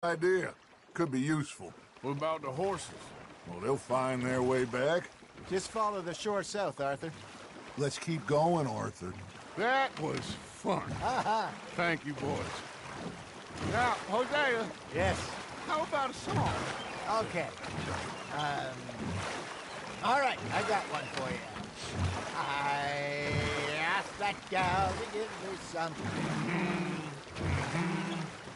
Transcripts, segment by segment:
idea. Could be useful. What about the horses? Well, they'll find their way back. Just follow the shore south, Arthur. Let's keep going, Arthur. That was fun. Thank you, boys. Now, Hosea. Yes. How about a song? Okay. All right, I got one for you. I asked that gal to give me some.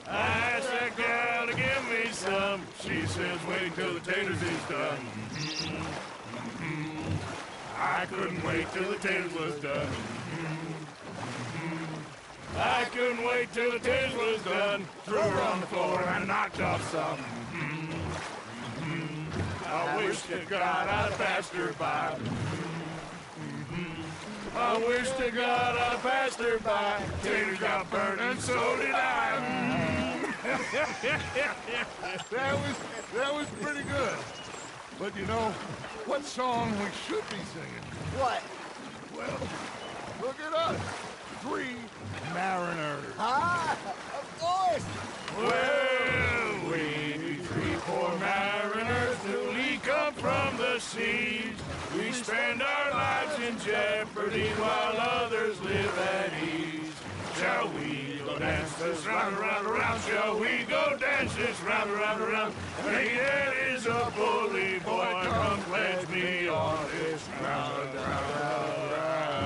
I asked that gal to give me some. She says wait till the taters is done. I couldn't wait till the taters was done. I couldn't wait till the taters was done. Threw her on the floor and knocked off some. I wish to God I'd passed her by. I wish to God I passed her by. Taters got burned and so did I. that was pretty good. But you know, what song we should be singing? What? Well, look at us. 3 mariners. Ah, of course. Well, we be 3 poor mariners newly come from the seas. We spend our lives in jeopardy while others live at ease. Shall we go dance this round, around, around? Shall we go dance this round, around, around? Hey, that is a bully boy. Come pledge me on this round, round, round, round.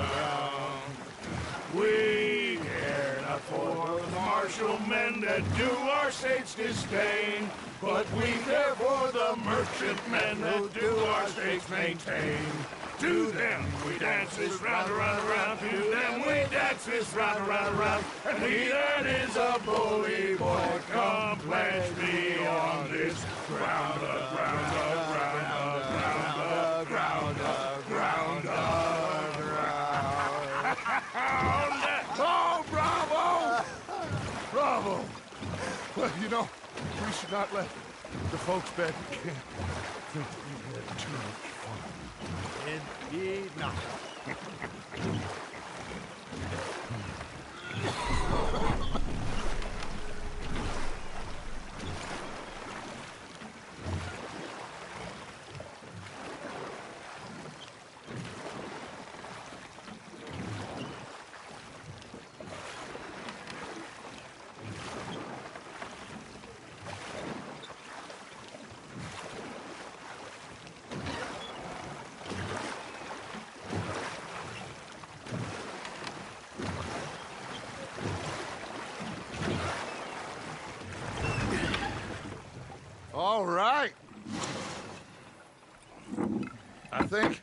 We care not for the martial men that do our state's disdain, but we care for the merchantmen that do our states maintain. To them we dance this round, around, around. To them we dance this round, around, around. And he that is a bully boy, come pledge me on this ground, ground, ground, ground, ground, ground, ground. Oh, bravo! Bravo! Well, you know, we should not let the folks back in camp think that we had too much fun. Indeed not. All right. I think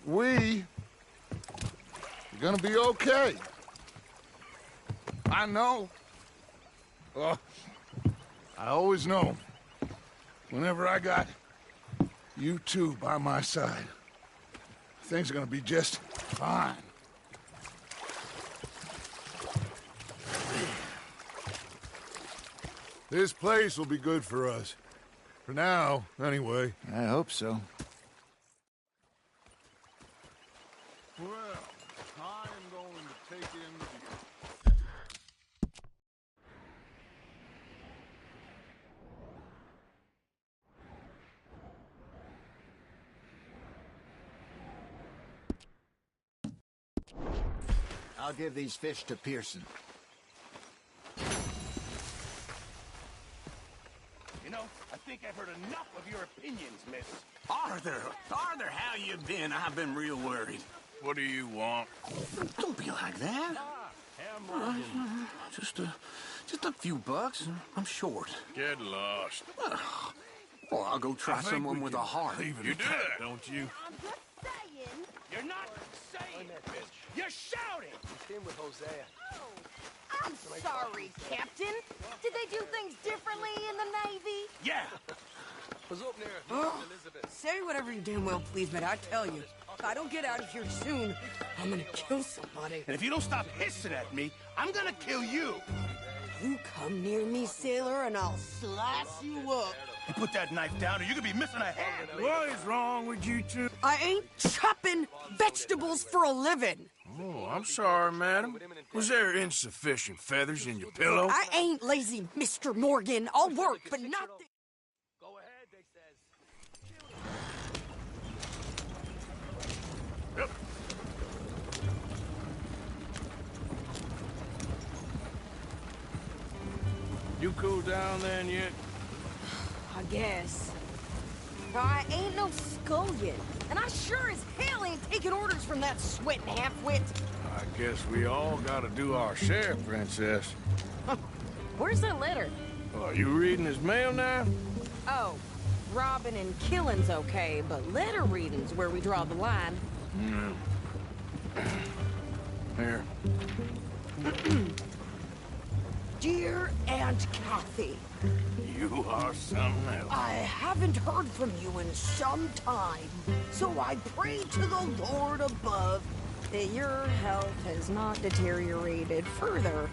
we're gonna be okay. I know. I always know. Whenever I got you two by my side, things are gonna be just fine. This place will be good for us. For now, anyway. I hope so. Well, I am going to take in the I'll give these fish to Pearson. You know, I think I've heard enough of your opinions, miss. Arthur, how you been? I've been real worried. What do you want? Don't be like that. Just a few bucks. I'm short. Get lost. Well, I'll go try someone with a heart. You do that, don't you? I'm just saying. You're not saying it, bitch. You're shouting. He's in with Hosea. Oh, I'm sorry, Captain. Did they do things differently in the Navy? Yeah. Was up near Elizabeth. Say whatever you damn well please, but I tell you, if I don't get out of here soon, I'm gonna kill somebody. And if you don't stop hissing at me, I'm gonna kill you. You come near me, sailor, and I'll slice you up. You put that knife down or you could be missing a hand. What is wrong with you two? I ain't chopping vegetables for a living. Oh, I'm sorry, madam. Was there insufficient feathers in your pillow? I ain't lazy, Mr. Morgan. I'll work, but not... Go ahead, they says. Yep. You cool down then yet? I guess. I ain't no scullion, and I sure as hell ain't taking orders from that sweating half-wit. I guess we all gotta do our share, Princess. Where's that letter? Are you reading his mail now? Oh, robbing and killing's okay, but letter reading's where we draw the line. Here. Dear Aunt Kathy, You are something else. I haven't heard from you in some time, so I pray to the Lord above That your health has not deteriorated further.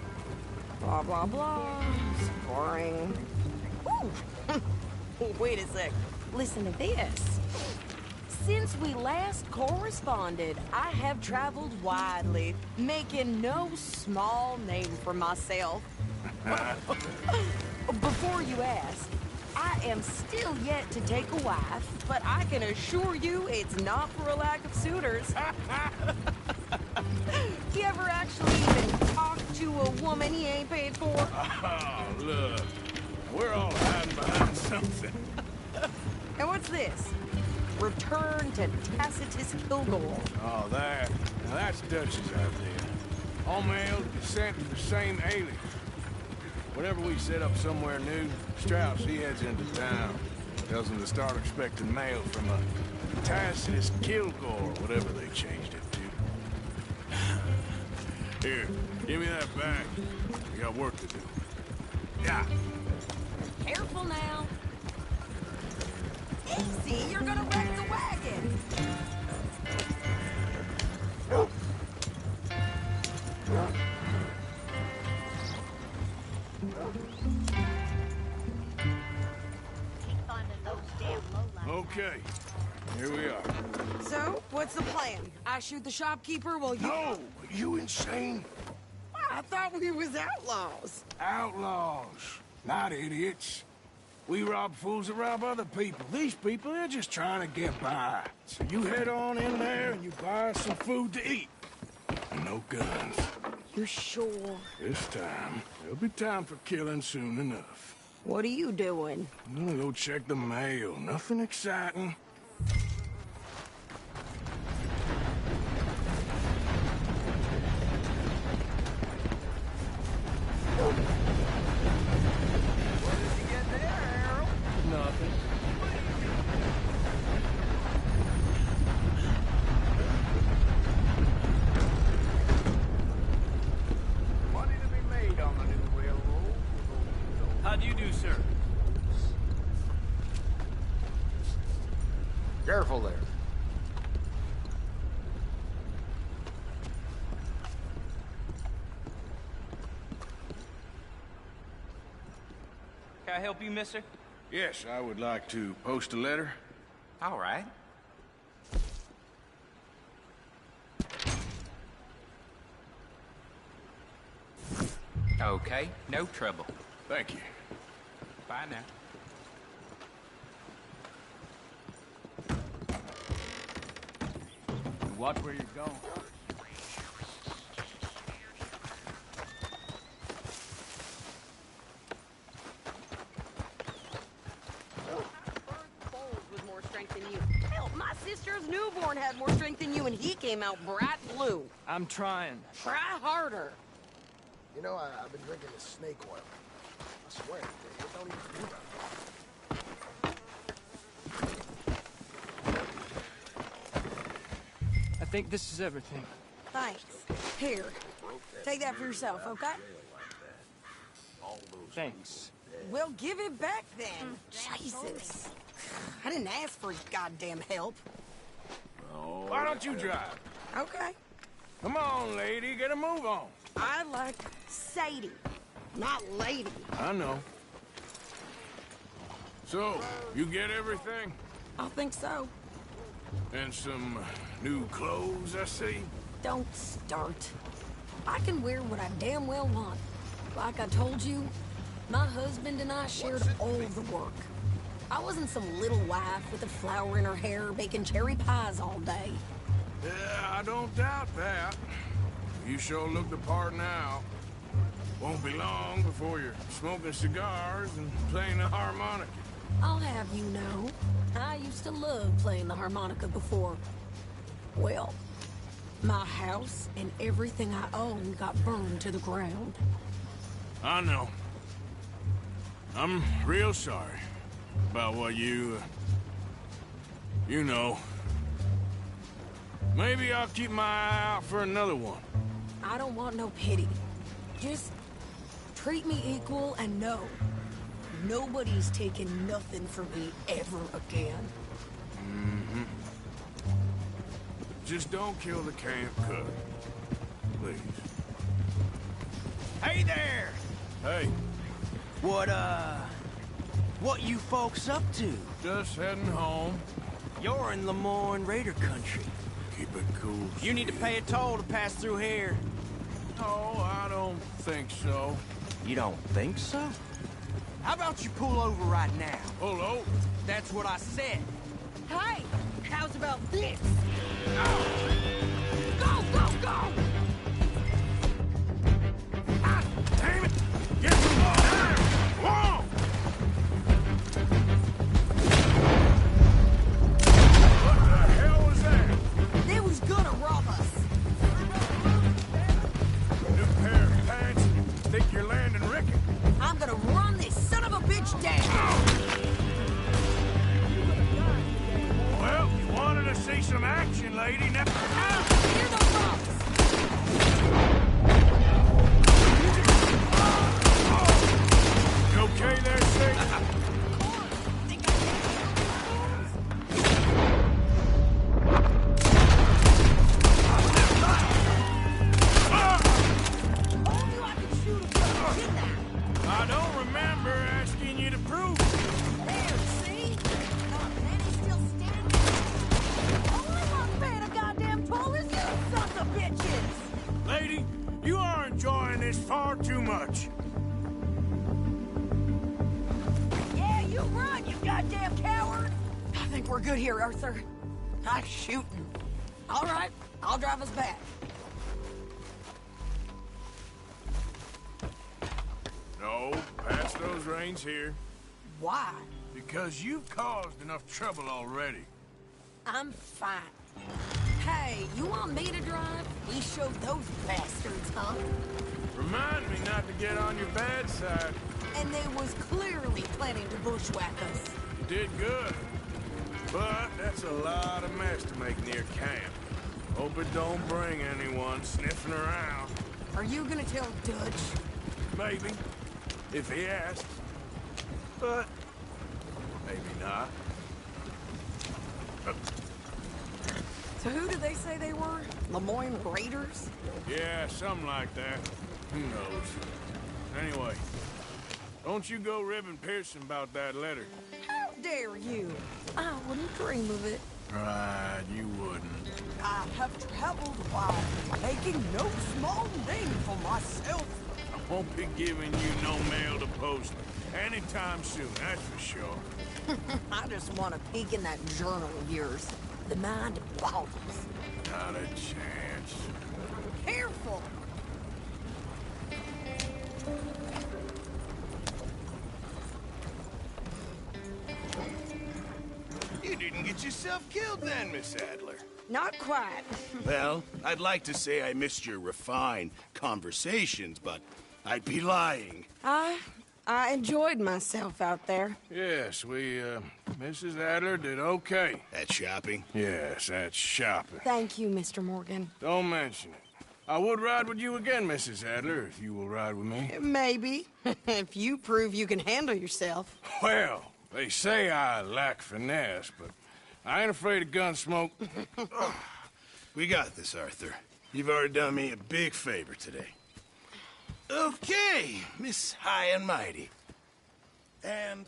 Blah, blah, blah. It's boring. Ooh. Wait a sec. Listen to this. Since we last corresponded, I have traveled widely, making no small name for myself. Before you ask, I am still yet to take a wife, but I can assure you it's not for a lack of suitors. You ever actually even talked to a woman he ain't paid for? Oh, look. We're all hiding behind something. And what's this? Return to Tacitus Kilgore. Oh, that. Now that's Dutch's idea. All mail is sent to the same alias. Whenever we set up somewhere new, Strauss, he heads into town. Tells them to start expecting mail from a Tacitus Kilgore, whatever they changed it to. Here, give me that bag. We got work to do. Yeah. Careful now. Easy, you're gonna wreck the wagon. Okay, here we are. So, what's the plan? I shoot the shopkeeper while you... No! You insane? I thought we was outlaws. Outlaws, not idiots. We rob fools that rob other people. These people, they're just trying to get by. So you head on in there and you buy us some food to eat. And no guns. You're sure? This time, there'll be time for killing soon enough. What are you doing? I'm gonna go check the mail. Nothing exciting. Nothing. Money to be made on the new railroad. How do you do, sir? Careful there. Can I help you, mister? Yes, I would like to post a letter. All right. Okay, no trouble. Thank you. Bye now. Watch where you're going. With more strength than you. Hell, my sister's newborn had more strength than you, and he came out bright blue. I'm trying. Try harder. You know, I've been drinking this snake oil. I swear, it don't even do that. I think this is everything. Thanks. Here, take that for yourself, okay? Thanks. Well, give it back then. Jesus. I didn't ask for goddamn help. Why don't you drive? Okay. Come on, lady, get a move on. I like Sadie, not lady. I know. So, you get everything? I think so. And some new clothes, I see. Don't start. I can wear what I damn well want. Like I told you, my husband and I shared all the work. I wasn't some little wife with a flower in her hair baking cherry pies all day. Yeah, I don't doubt that. You sure look the part now. Won't be long before you're smoking cigars and playing the harmonica. I'll have you know, I used to love playing the harmonica before. Well, my house and everything I owned got burned to the ground. I know. I'm real sorry about what you know. Maybe I'll keep my eye out for another one. I don't want no pity. Just treat me equal and know nobody's taking nothing from me ever again. Mm-hmm. Just don't kill the camp cook. Please. Hey there! Hey, What you folks up to? just heading home. You're in Lemoyne Raider country. Keep it cool. You need to pay a toll to pass through here. No, I don't think so. You don't think so? How about you pull over right now? Pull over. That's what I said. Hey, how's about this? Go, go, go! Ah, damn it! Get the ball down! Whoa! What the hell was that? They was gonna rob us. New pair of pants. Think you're landing Ricky? I'm gonna run this son of a bitch down. Well, you wanted to see some action, lady. Now, Hear the rocks. you okay there, Sig? I don't remember asking you to prove it. There, see? Penny's still standing. Only one fan of goddamn toll is you sons of bitches! Lady, you are enjoying this far too much. Yeah, you run, you goddamn coward! I think we're good here, Arthur. Nice shooting. All right, I'll drive us back. No, pass those reins here. Why? Because you've caused enough trouble already. I'm fine. Hey, you want me to drive? We showed those bastards, huh? Remind me not to get on your bad side. And they was clearly planning to bushwhack us. You did good. But that's a lot of mess to make near camp. Hope it don't bring anyone sniffing around. Are you gonna tell Dutch? Maybe. If he asks. But maybe not. So who did they say they were? Lemoyne Raiders? Yeah, something like that. Who knows? Anyway, don't you go ribbing Pearson about that letter. How dare you? I wouldn't dream of it. Right, you wouldn't. I have traveled wide, making no small name for myself. I won't be giving you no mail to post anytime soon, that's for sure. I just want to peek in that journal of yours. The mind boggles. Not a chance. Careful! You didn't get yourself killed then, Miss Adler. Not quite. Well, I'd like to say I missed your refined conversations, but I'd be lying. I enjoyed myself out there. Yes, Mrs. Adler did okay. At shopping? Yes, that's shopping. Thank you, Mr. Morgan. Don't mention it. I would ride with you again, Mrs. Adler, if you will ride with me. Maybe. If you prove you can handle yourself. Well, they say I lack finesse, but I ain't afraid of gun smoke. We got this, Arthur. You've already done me a big favor today. Okay, Miss High and Mighty. And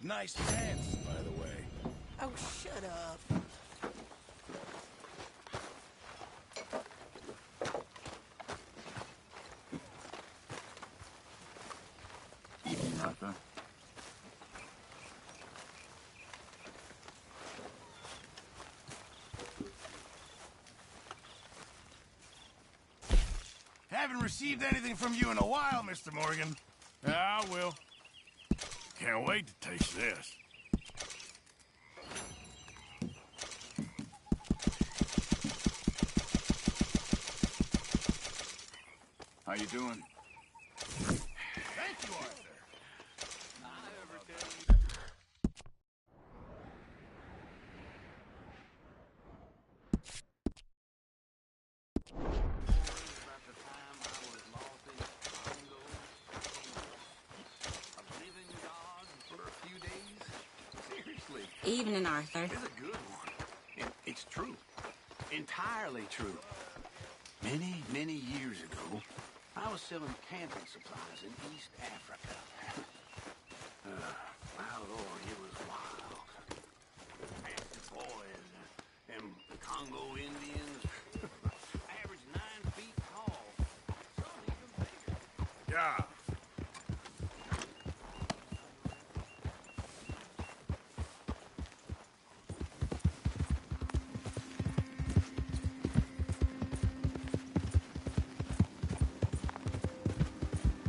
nice pants, by the way. Oh, shut up. Arthur. Haven't received anything from you in a while, Mr. Morgan. Yeah, I will. Can't wait to taste this. How you doing? Thank you, Arthur. Evening, Arthur. It's a good one. It's true. Entirely true. Many, many years ago, I was selling camping supplies in East Africa. My Lord, it was wild. Massive boys and the Congo Indians. Average 9 feet tall. Some even bigger. Yeah.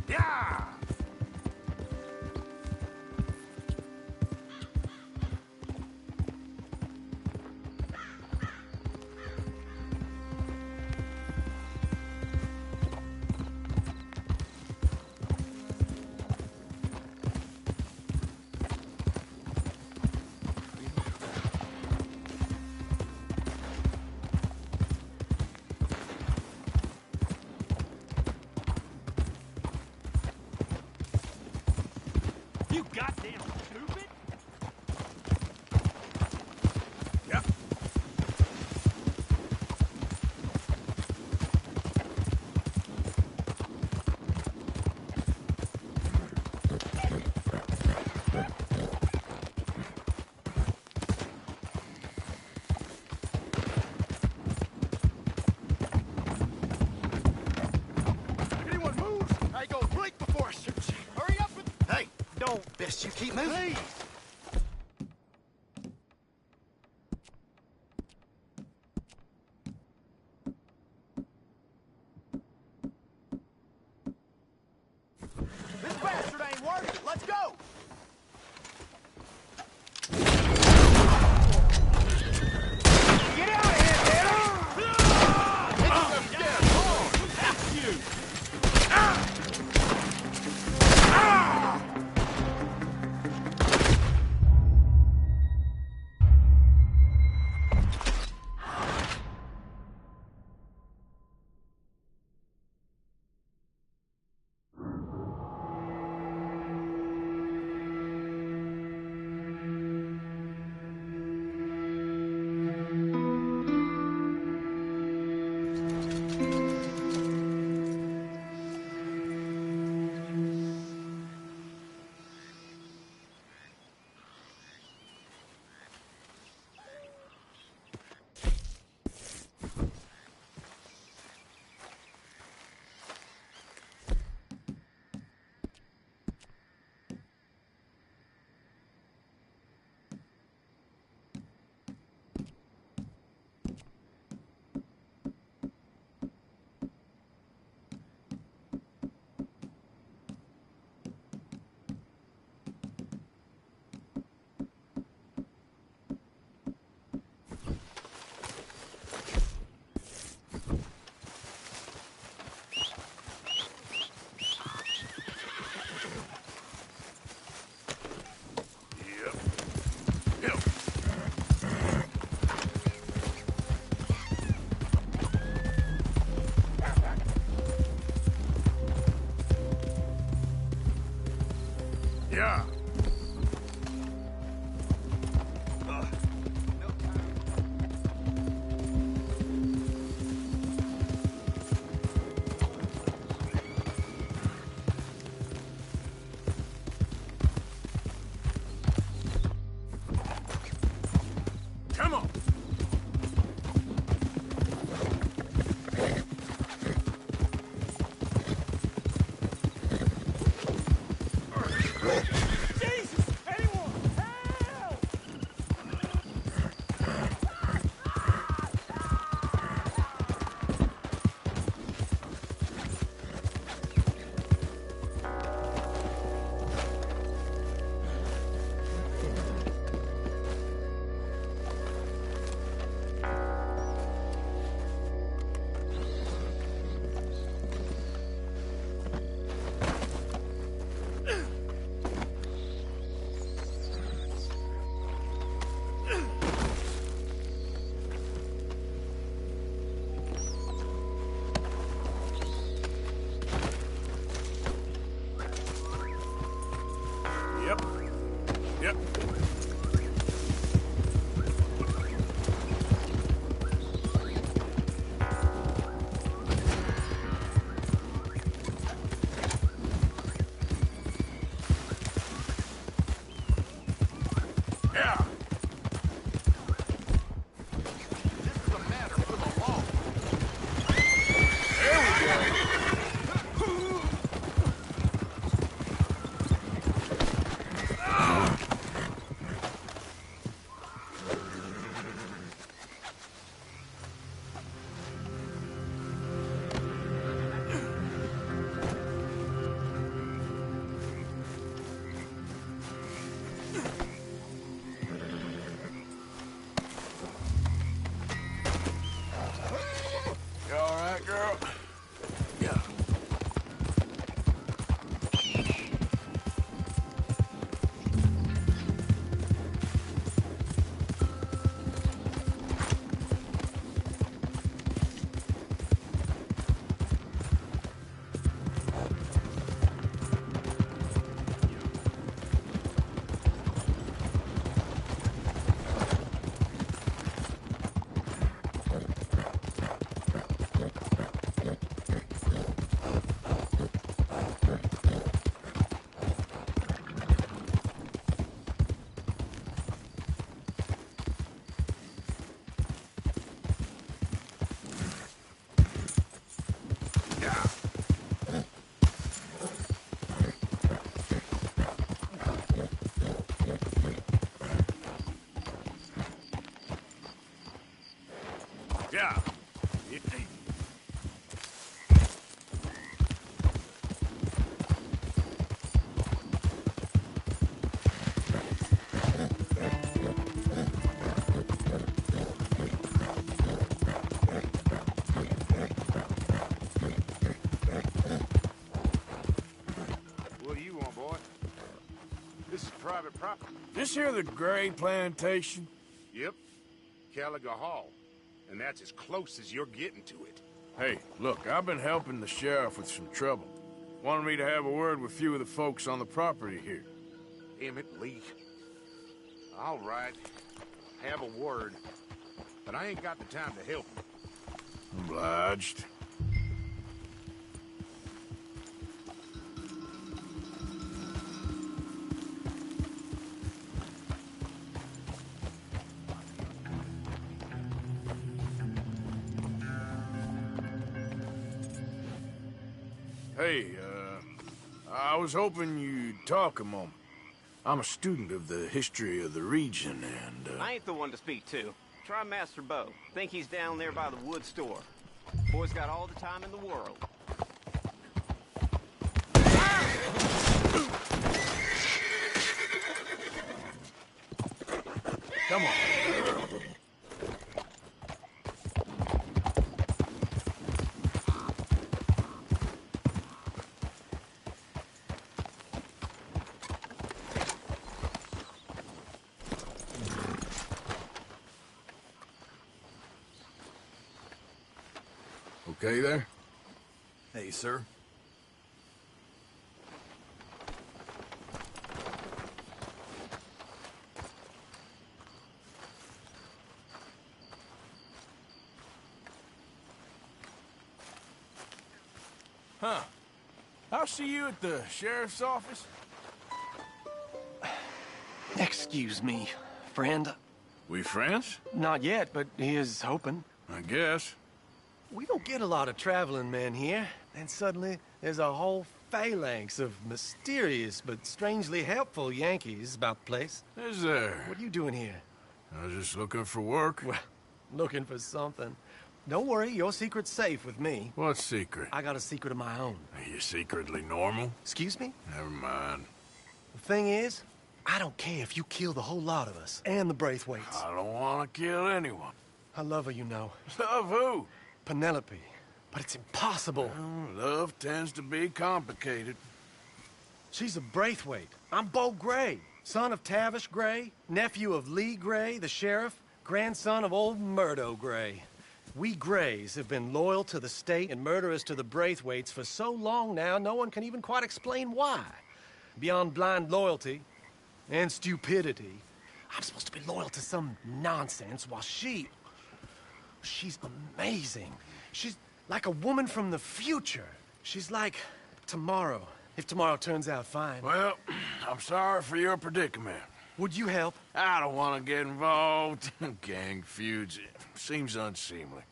Yeah! You goddamn stupid! Yep. Anyone move? I go blink before I shoot you. Hurry up and... Hey, Don't. best you keep moving. Please. This bastard ain't worth it. Let's go. Get out of here, man! Yeah. Come on. Yep. Yep. Yeah. This is a matter for the law. There we go. You all right, girl? Yeah. Yeah. What do you want, boy? This is private property. This here the Gray Plantation? Yep. Caliga Hall. And that's as close as you're getting to it. Hey, look, I've been helping the sheriff with some trouble. Wanted me to have a word with a few of the folks on the property here. Emmett Lee. All right. Have a word. But I ain't got the time to help you. Obliged. Hey, I was hoping you'd talk a moment. I'm a student of the history of the region, and, I ain't the one to speak to. Try Master Bo. Think he's down there by the wood store. Boy's got all the time in the world. Come on. Okay there? Hey, sir. Huh. I'll see you at the sheriff's office. Excuse me, friend. We friends? Not yet, but he is hoping. I guess. We don't get a lot of traveling men here, and suddenly there's a whole phalanx of mysterious but strangely helpful Yankees about the place. Is there? What are you doing here? I was just looking for work. Well, looking for something. Don't worry, your secret's safe with me. What secret? I got a secret of my own. Are you secretly normal? Excuse me? Never mind. The thing is, I don't care if you kill the whole lot of us, and the Braithwaites. I don't want to kill anyone. I love her, you know. Love who? Penelope. But it's impossible. Well, love tends to be complicated. She's a Braithwaite. I'm Bo Gray, son of Tavish Gray, nephew of Lee Gray, the sheriff, grandson of old Murdo Gray. We Grays have been loyal to the state and murderous to the Braithwaites for so long now, no one can even quite explain why. Beyond blind loyalty, and stupidity. I'm supposed to be loyal to some nonsense while she's amazing. She's like a woman from the future. She's like tomorrow, if tomorrow turns out fine. Well, I'm sorry for your predicament. Would you help? I don't want to get involved in gang feuds. It seems unseemly.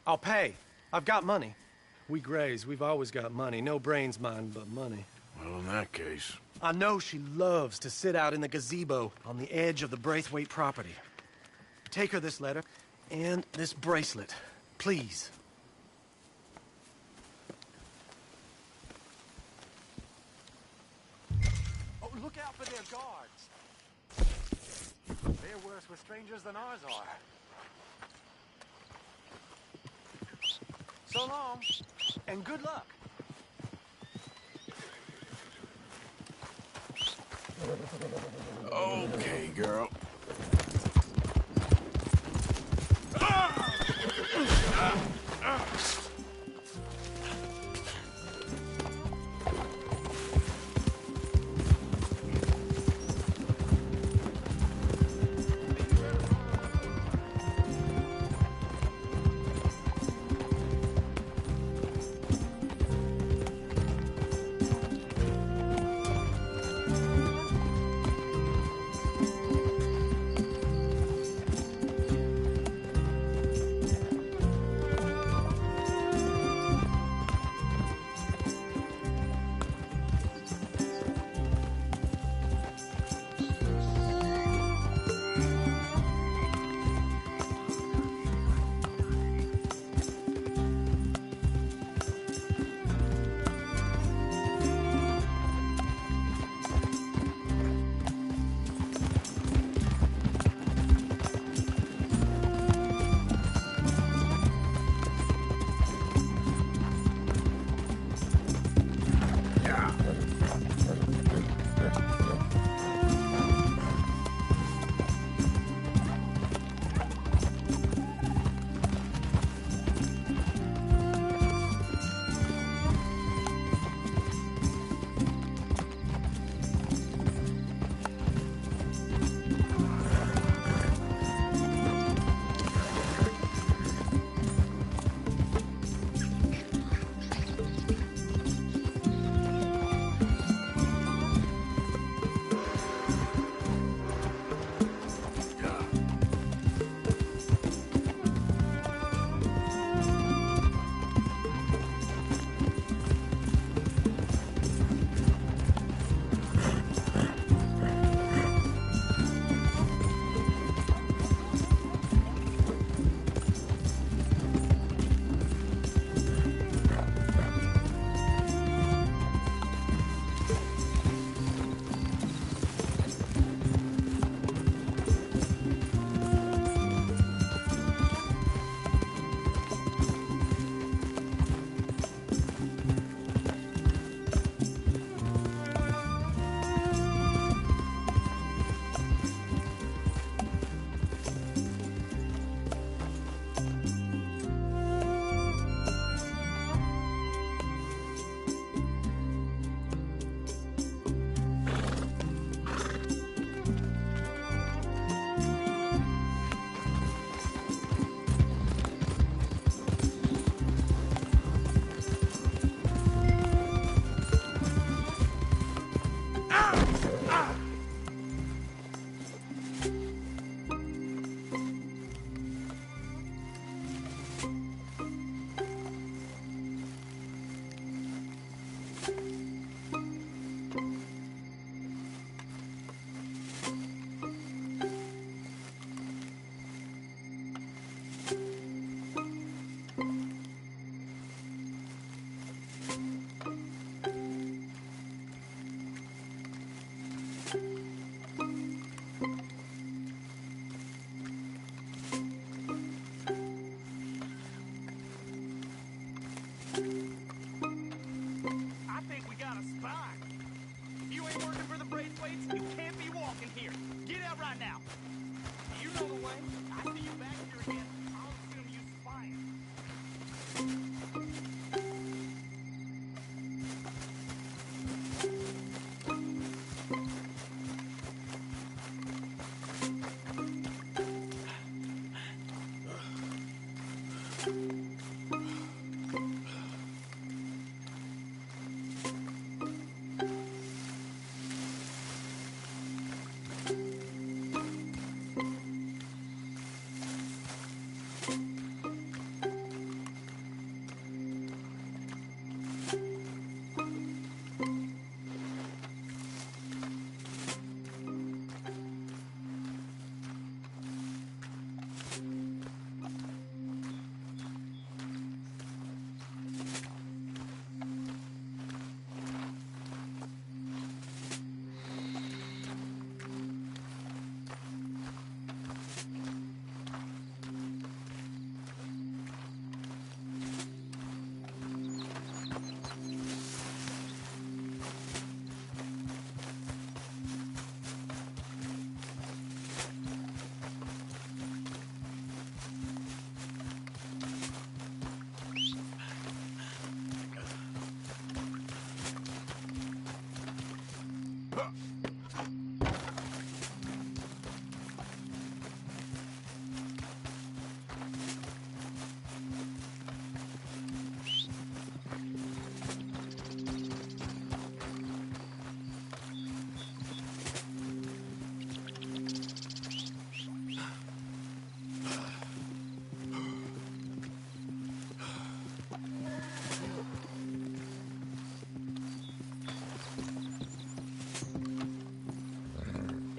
I'll pay. I've got money. We Grays, we've always got money. No brains, mind, but money. Well, in that case... I know she loves to sit out in the gazebo on the edge of the Braithwaite property. Take her this letter and this bracelet, please. Oh, look out for their guards. They're worse with strangers than ours are. So long, and good luck. Okay, girl.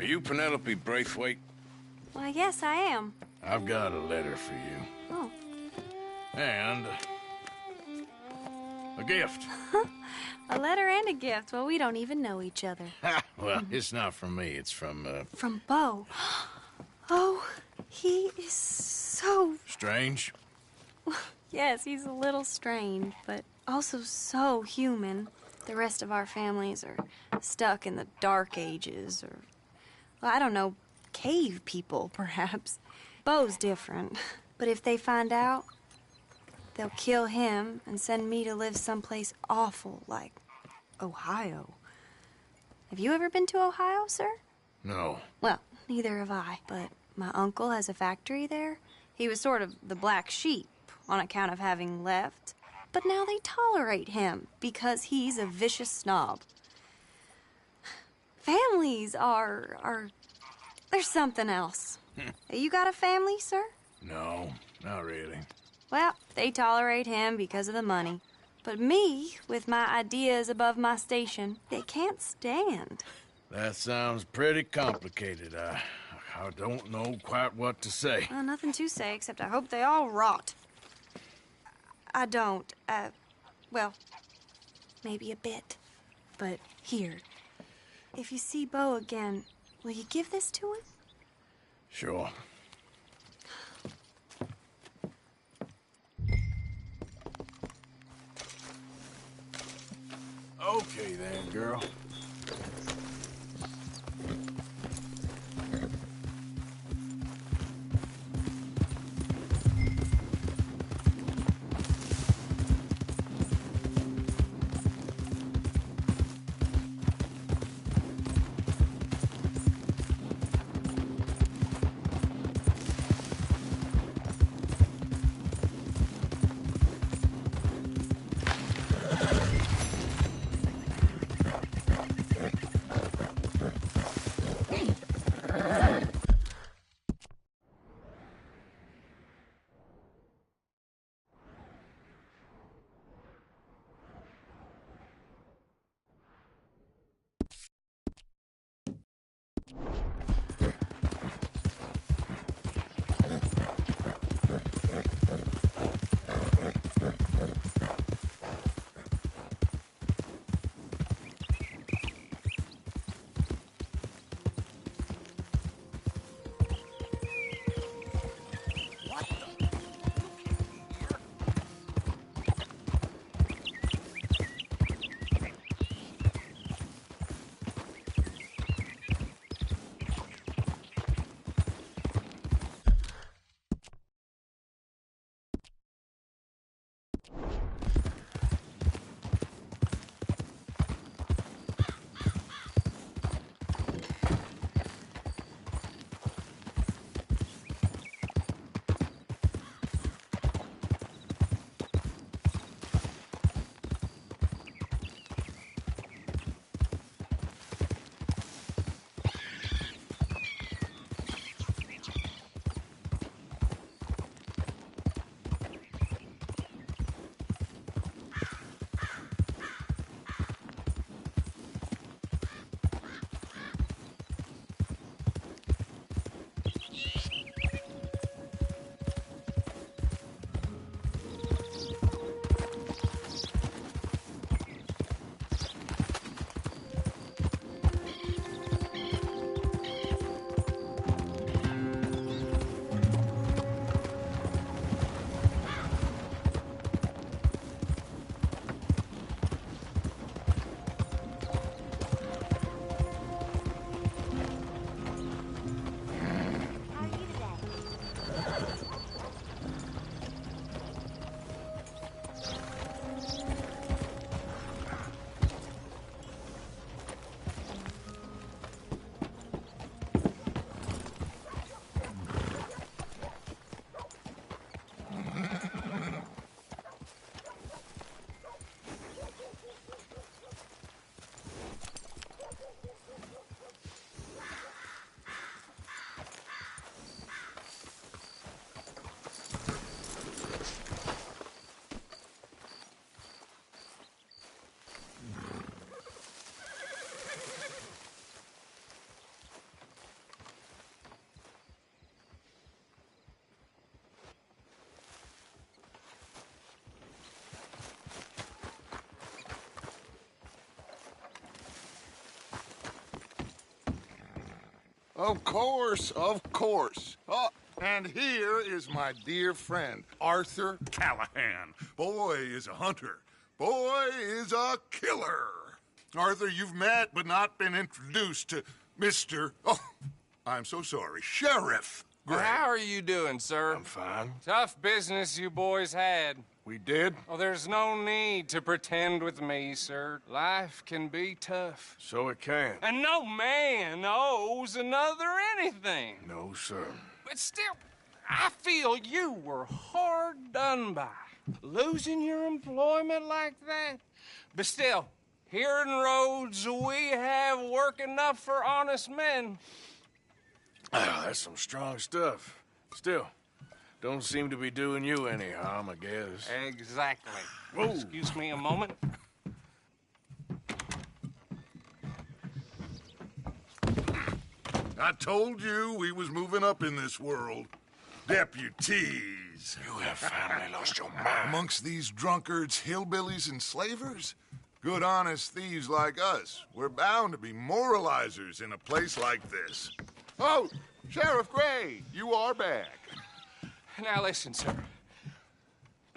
Are you Penelope Braithwaite? Well, yes, I am. I've got a letter for you. Oh. And a gift. A letter and a gift. Well, we don't even know each other. Well, it's not from me. It's from, From Bo. Oh, he is so... Strange? Yes, he's a little strange, but also so human. The rest of our families are stuck in the Dark Ages, or, well, I don't know, cave people, perhaps. Bo's different, but if they find out, they'll kill him and send me to live someplace awful like Ohio. Have you ever been to Ohio, sir? No. Well, neither have I, but my uncle has a factory there. He was sort of the black sheep on account of having left, but now they tolerate him because he's a vicious snob. Families are there's something else. You got a family, sir? No, not really. Well, they tolerate him because of the money. But me, with my ideas above my station, they can't stand. That sounds pretty complicated. I don't know quite what to say. Nothing to say, except I hope they all rot. I don't, well, maybe a bit. But here, if you see Bo again, will you give this to him? Sure. Okay then, girl. Of course, of course. Oh, and here is my dear friend, Arthur Callahan. Boy is a hunter. Boy is a killer. Arthur, you've met but not been introduced to Mr. Oh, I'm so sorry, Sheriff Gray. How are you doing, sir? I'm fine. Tough business you boys had. We did? Oh, there's no need to pretend with me, sir. Life can be tough. So it can. And no man owes another anything. No, sir. But still, I feel you were hard done by. Losing your employment like that. But still, here in Rhodes, we have work enough for honest men. Ah, that's some strong stuff. Still, don't seem to be doing you any harm, I guess. Exactly. Whoa. Excuse me a moment. I told you we was moving up in this world. Deputies. You have finally lost your mind. Amongst these drunkards, hillbillies, and slavers? Good, honest thieves like us. We're bound to be moralizers in a place like this. Oh, Sheriff Gray, you are back. Now listen, sir.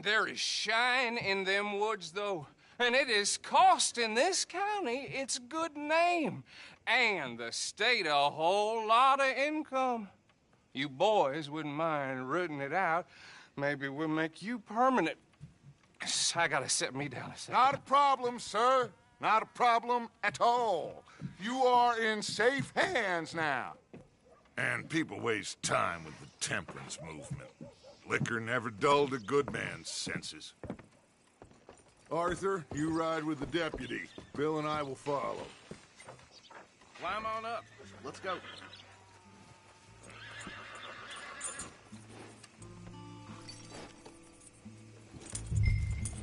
There is shine in them woods, though, and it is costing this county its good name and the state a whole lot of income. You boys wouldn't mind rooting it out. Maybe we'll make you permanent. I gotta set me down a second. Not a problem, sir. Not a problem at all. You are in safe hands now. And people waste time with the temperance movement. Liquor never dulled a good man's senses. Arthur, you ride with the deputy. Bill and I will follow. Climb on up. Let's go.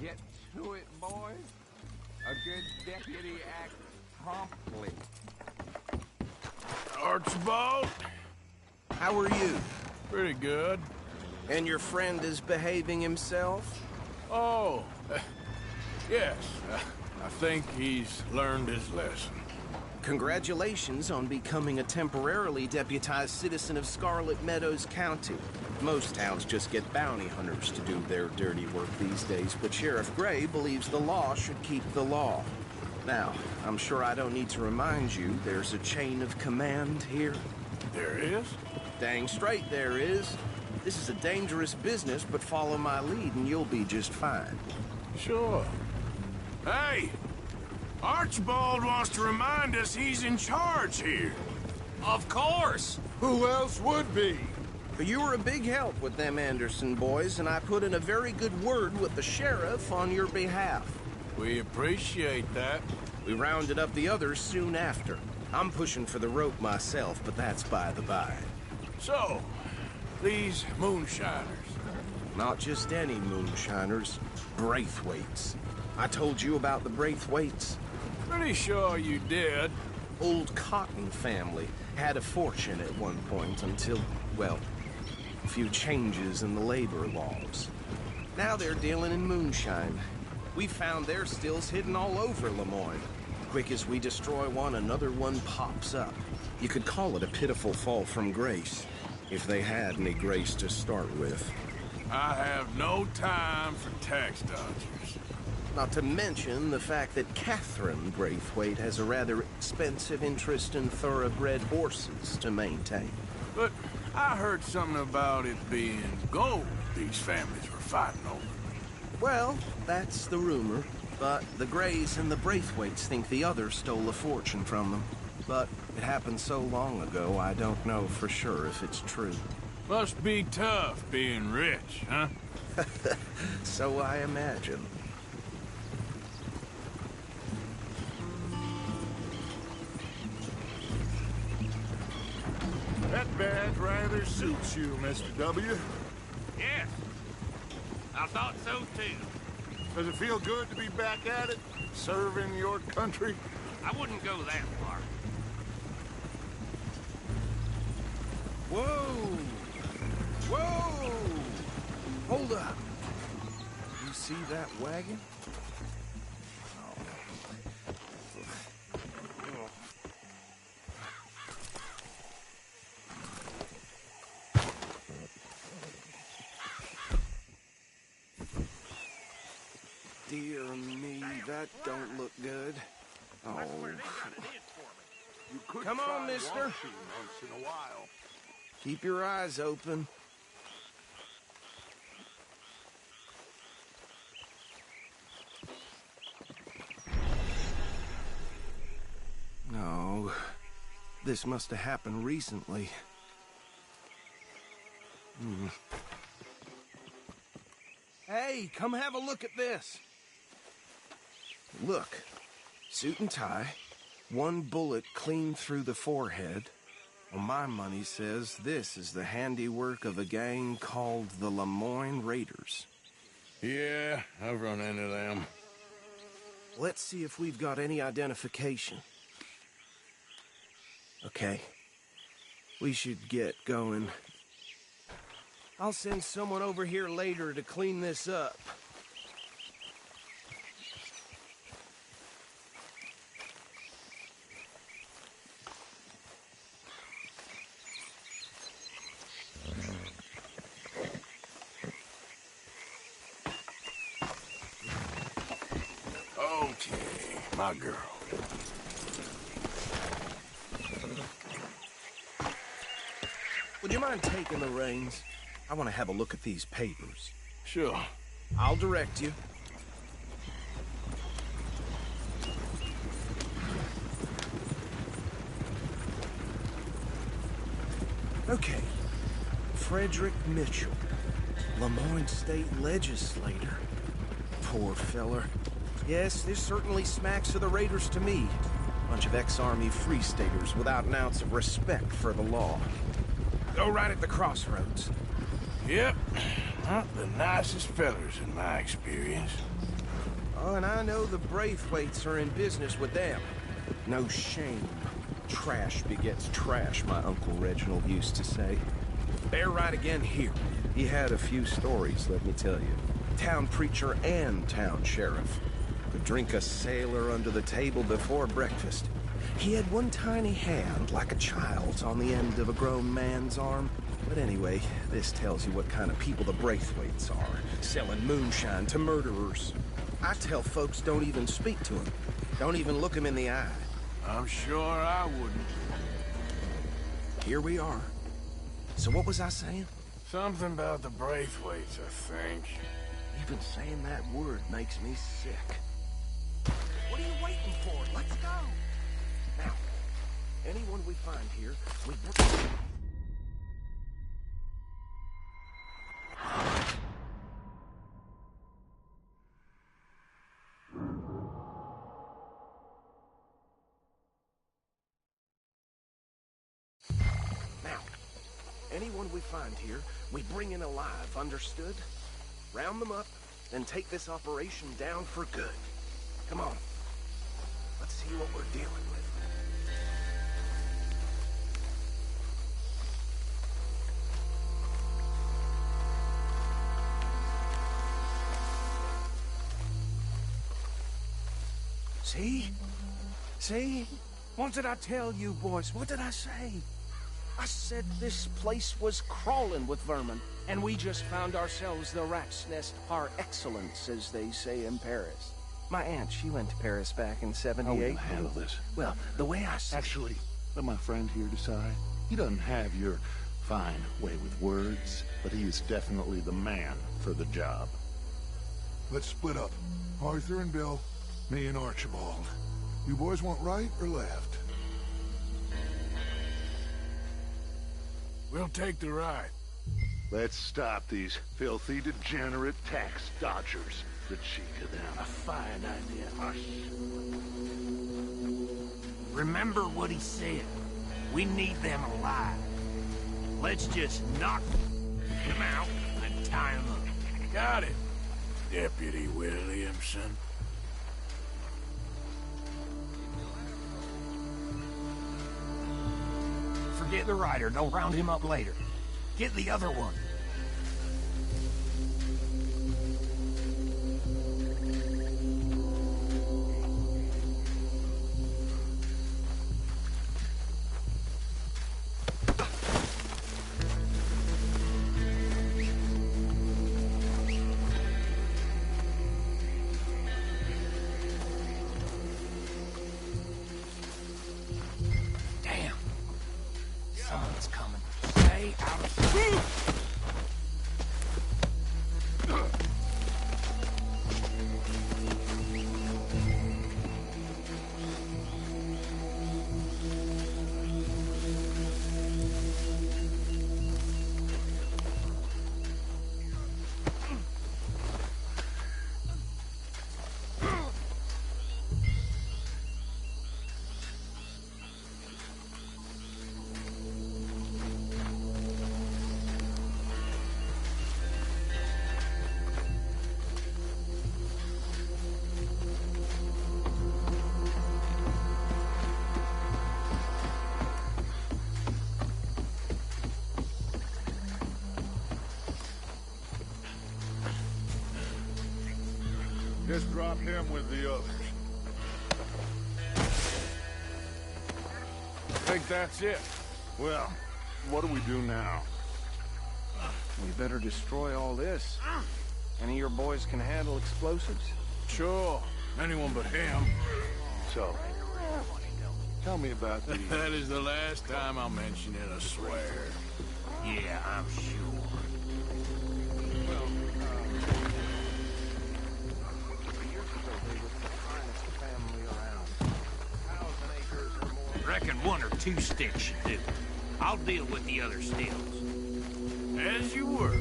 Get to it, boys. A good deputy acts promptly. Archibald? How are you? Pretty good. And your friend is behaving himself? Oh, yes. I think he's learned his lesson. Congratulations on becoming a temporarily deputized citizen of Scarlet Meadows County. Most towns just get bounty hunters to do their dirty work these days, but Sheriff Gray believes the law should keep the law. Now, I'm sure I don't need to remind you there's a chain of command here. There is? Dang straight there is. This is a dangerous business, but follow my lead and you'll be just fine. Sure. Hey! Archibald wants to remind us he's in charge here. Of course! Who else would be? You were a big help with them Anderson boys, and I put in a very good word with the sheriff on your behalf. We appreciate that. We rounded up the others soon after. I'm pushing for the rope myself, but that's by the by. So, these moonshiners. Not just any moonshiners, Braithwaites. I told you about the Braithwaites. Pretty sure you did. Old Cotton family had a fortune at one point until, well, a few changes in the labor laws. Now they're dealing in moonshine. We found their stills hidden all over Lemoyne. Quick as we destroy one, another one pops up. You could call it a pitiful fall from grace, if they had any grace to start with. I have no time for tax dodgers. Not to mention the fact that Catherine Braithwaite has a rather expensive interest in thoroughbred horses to maintain. But I heard something about it being gold these families were fighting over. Well, that's the rumor. But the Grays and the Braithwaites think the other stole a fortune from them. But it happened so long ago, I don't know for sure if it's true. Must be tough being rich, huh? So I imagine. That badge rather suits you, Mr. W. Yes. I thought so, too. Does it feel good to be back at it, serving your country? I wouldn't go that far. Whoa! Whoa! Hold up. You see that wagon? dear me, that don't look good. Oh. You could Come try on, mister. washing once in a while. Keep your eyes open. No, this must have happened recently. Hey, come have a look at this. Look, suit and tie, one bullet clean through the forehead. Well, my money says this is the handiwork of a gang called the Lemoyne Raiders. Yeah, I've run into them. Let's see if we've got any identification. Okay. We should get going. I'll send someone over here later to clean this up. Okay, my girl. Would you mind taking the reins? I want to have a look at these papers. Sure. I'll direct you. Okay. Frederick Mitchell, Lemoyne State Legislator. Poor feller. Yes, this certainly smacks of the Raiders to me. Bunch of ex-Army Free Staters without an ounce of respect for the law. Go right at the crossroads. Yep. Not the nicest fellers in my experience. Oh, and I know the Braithwaites are in business with them. No shame. Trash begets trash, my Uncle Reginald used to say. They're right again here. He had a few stories, let me tell you. Town preacher and town sheriff. Could drink a sailor under the table before breakfast. He had one tiny hand, like a child's, on the end of a grown man's arm. But anyway, this tells you what kind of people the Braithwaites are, selling moonshine to murderers. I tell folks don't even speak to them. Don't even look them in the eye. I'm sure I wouldn't. Here we are. So what was I saying? Something about the Braithwaites, I think. Even saying that word makes me sick. What are you waiting for? Let's go! Now, anyone we find here, we... Now, anyone we find here, we bring in alive, understood? Round them up, then take this operation down for good. Come on. Let's see what we're dealing with. See? See? What did I tell you, boys? What did I say? I said this place was crawling with vermin, and we just found ourselves the rat's nest par excellence, as they say in Paris. My aunt, she went to Paris back in '78. How are we gonna handle this? Well, the way I see... Actually, let my friend here decide. He doesn't have your fine way with words, but he is definitely the man for the job. Let's split up. Arthur and Bill, me and Archibald. You boys want right or left? We'll take the right. Let's stop these filthy, degenerate tax dodgers. The cheek of them. A fine idea. Hush. Remember what he said. We need them alive. Let's just knock them out and tie them up. Got it, Deputy Williamson. Forget the rider. Don't round him up later. Get the other one. stay out of sight. Just drop him with the others. I think that's it. Well, what do we do now? We better destroy all this. Any of your boys can handle explosives? Sure. Anyone but him. So, tell me about the... That is the last time I'll mention it, I swear. Yeah, I'm sure. Reckon 1 or 2 sticks should do. I'll deal with the other stills. As you were.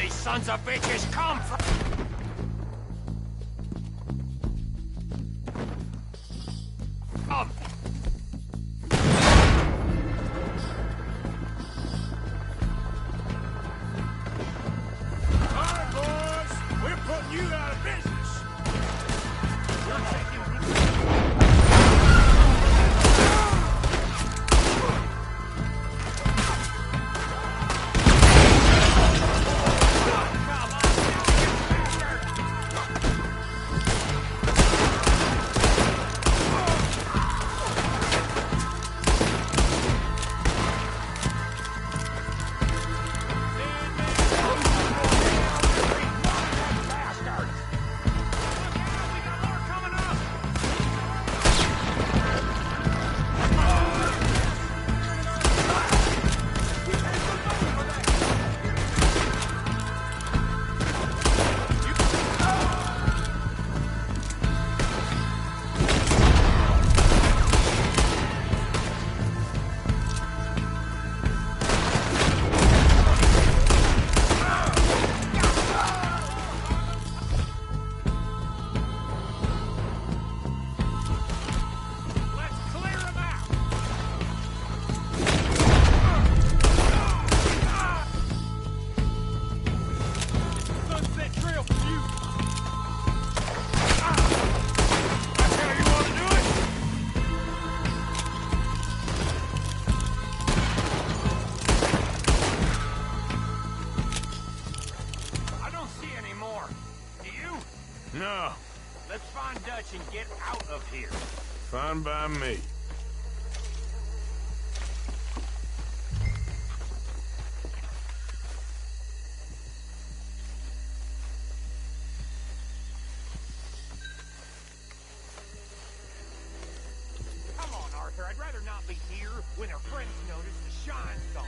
Sons of bitches come from! Come! All right, boys. We're putting you out of business. You're taking... No. Let's find Dutch and get out of here. Fine by me. Come on, Arthur. I'd rather not be here when our friends notice the shine's gone.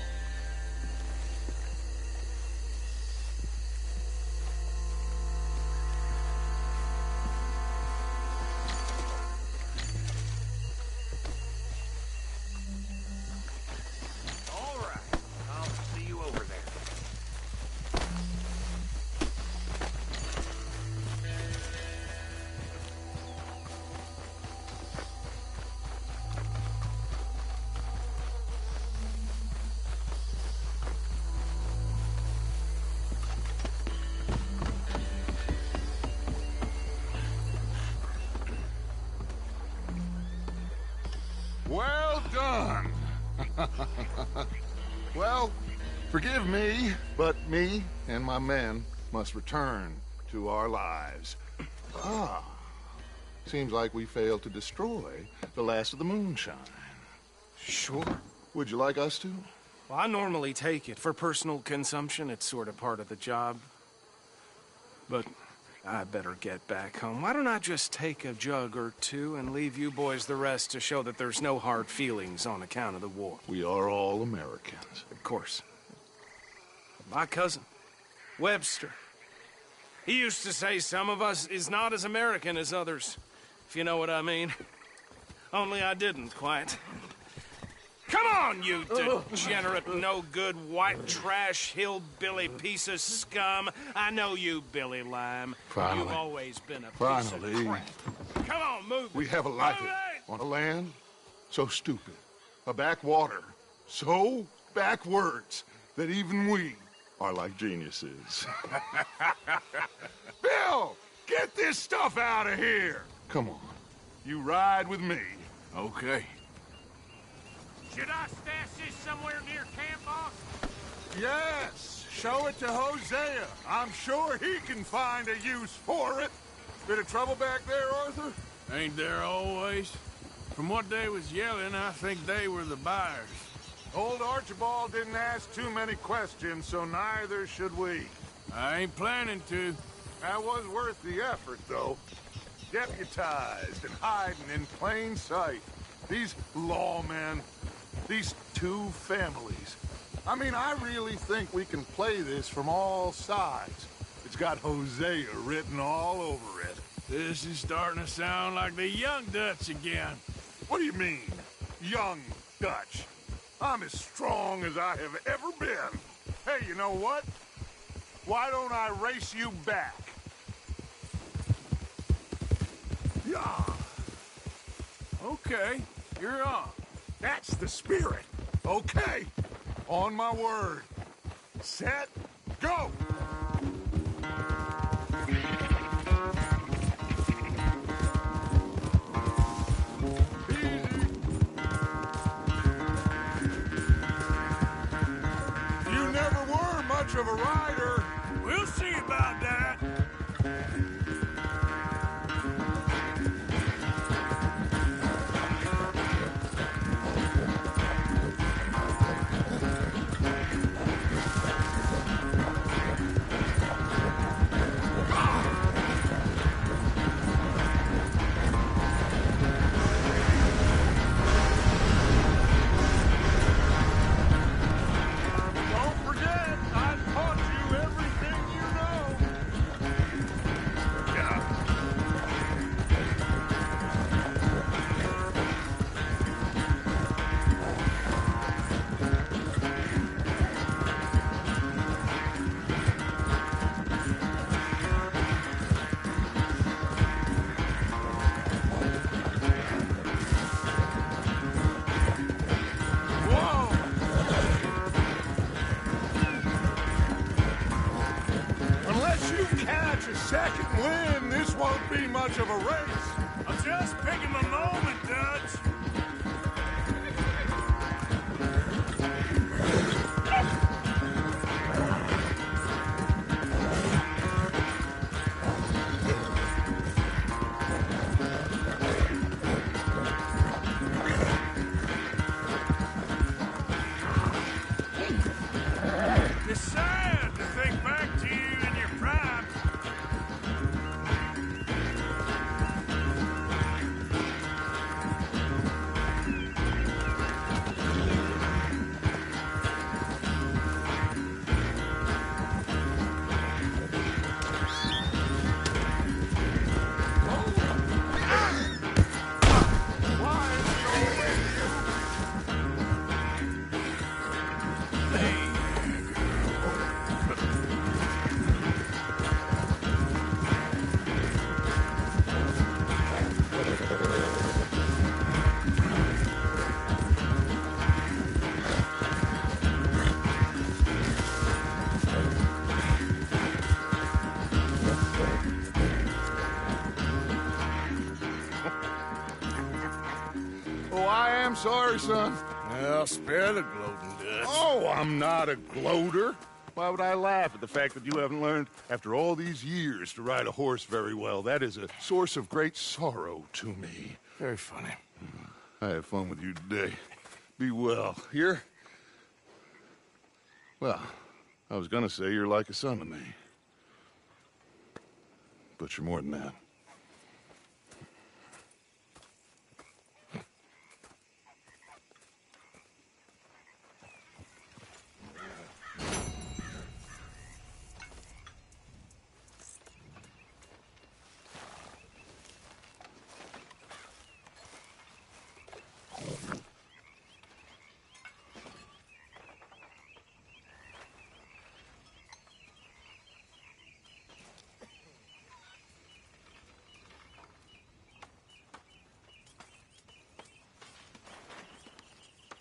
Well, forgive me, but me and my men must return to our lives. Ah, seems like we failed to destroy the last of the moonshine. Sure. Would you like us to? Well, I normally take it. For personal consumption, it's sort of part of the job. But I better get back home. Why don't I just take a jug or two and leave you boys the rest to show that there's no hard feelings on account of the war? We are all Americans. Of course. My cousin, Webster. He used to say some of us is not as American as others, if you know what I mean. Only I didn't quite. Come on, you degenerate, no-good, white trash, hillbilly piece of scum. I know you, Billy Lime. Finally. You've always been a piece Finally. of crap. Come on, move. We have a life on a land so stupid, a backwater so backwards that even we are like geniuses. Bill, get this stuff out of here. Come on, you ride with me. Okay. Should I stash this somewhere near camp, boss? Yes, show it to Hosea. I'm sure he can find a use for it. Bit of trouble back there, Arthur? Ain't there always? From what they was yelling, I think they were the buyers. Old Archibald didn't ask too many questions, so neither should we. I ain't planning to. That was worth the effort, though. Deputized and hiding in plain sight. These lawmen, these two families. I mean, I really think we can play this from all sides. It's got Hosea written all over it. This is starting to sound like the Young Dutch again. What do you mean, Young Dutch? I'm as strong as I have ever been. Hey, you know what? Why don't I race you back? Yeah. Okay, you're on. That's the spirit. Okay. On my word. Set, go! You never were much of a rider. We'll see about that. Don't forget, I taught you everything you know. Yeah. Whoa! Unless you catch a second wind, this won't be much of a race. I'm just picking the moment, Dutch. It's sad to think back to you in your prime. Oh, I am sorry, son. Well, spare the gloating, Dutch. Oh, I'm not a gloater. Why would I laugh at the fact that you haven't learned, after all these years, to ride a horse very well? That is a source of great sorrow to me. Very funny. I had fun with you today. Be well. Here? Well, I was gonna say you're like a son to me. But you're more than that.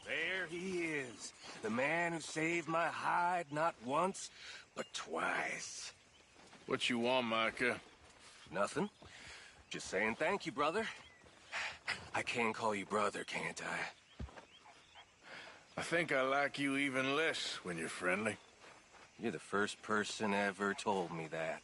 There he is, the man who saved my hide not once, but twice. What you want, Micah? Nothing. Just saying thank you, brother. I can call you brother, can't I? I think I like you even less when you're friendly. You're the first person ever told me that.